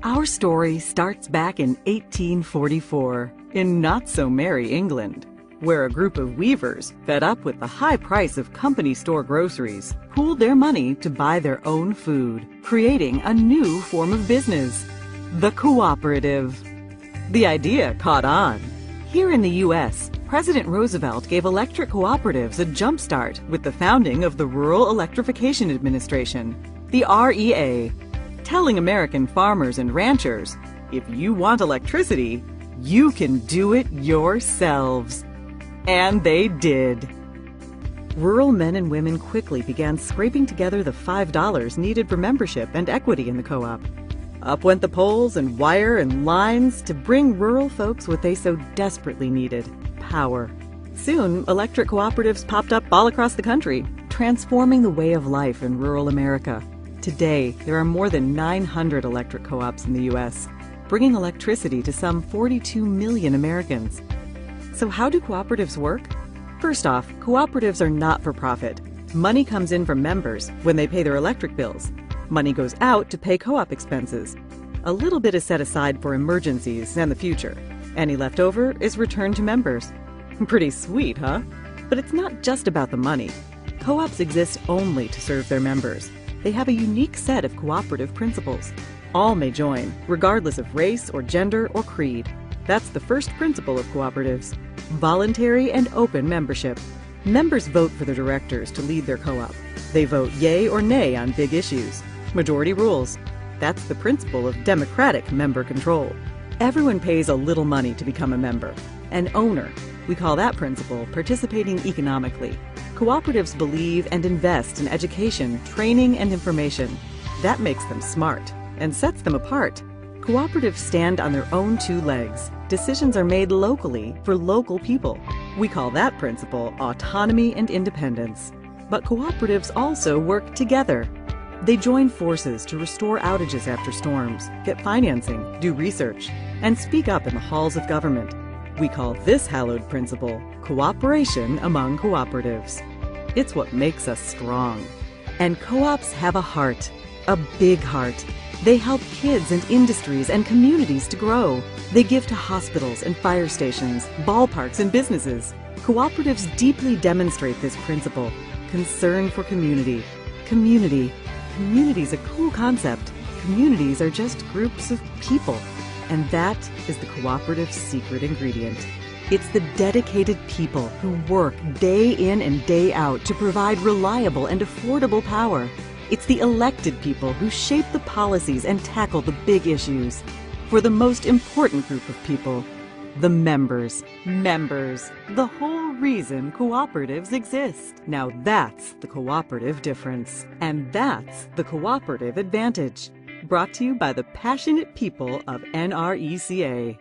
Our story starts back in 1844 in not-so-merry England, where a group of weavers, fed up with the high price of company store groceries, pooled their money to buy their own food, creating a new form of business, the cooperative. The idea caught on. Here in the U.S., President Roosevelt gave electric cooperatives a jump-start with the founding of the Rural Electrification Administration, the REA, telling American farmers and ranchers, if you want electricity, you can do it yourselves. And they did. Rural men and women quickly began scraping together the $5 needed for membership and equity in the co-op. Up went the poles and wire and lines to bring rural folks what they so desperately needed: power. Soon, electric cooperatives popped up all across the country, transforming the way of life in rural America. Today, there are more than 900 electric co-ops in the U.S., bringing electricity to some 42 million Americans. So how do cooperatives work? First off, cooperatives are not for profit. Money comes in from members when they pay their electric bills. Money goes out to pay co-op expenses. A little bit is set aside for emergencies and the future. Any leftover is returned to members. Pretty sweet, huh? But it's not just about the money. Co-ops exist only to serve their members. They have a unique set of cooperative principles. All may join, regardless of race or gender or creed. That's the first principle of cooperatives: voluntary and open membership. Members vote for their directors to lead their co-op. They vote yay or nay on big issues. Majority rules. That's the principle of democratic member control. Everyone pays a little money to become a member. An owner. We call that principle participating economically. Cooperatives believe and invest in education, training, and information. That makes them smart and sets them apart. Cooperatives stand on their own two legs. Decisions are made locally for local people. We call that principle autonomy and independence. But cooperatives also work together. They join forces to restore outages after storms, get financing, do research, and speak up in the halls of government. We call this hallowed principle cooperation among cooperatives. It's what makes us strong. And co-ops have a heart, a big heart. They help kids and industries and communities to grow. They give to hospitals and fire stations, ballparks and businesses. Cooperatives deeply demonstrate this principle: concern for community. Community's a cool concept. Communities are just groups of people. And that is the cooperative's secret ingredient. It's the dedicated people who work day in and day out to provide reliable and affordable power. It's the elected people who shape the policies and tackle the big issues. For the most important group of people, the members. Members, the whole reason cooperatives exist. Now that's the cooperative difference. And that's the cooperative advantage. Brought to you by the passionate people of NRECA.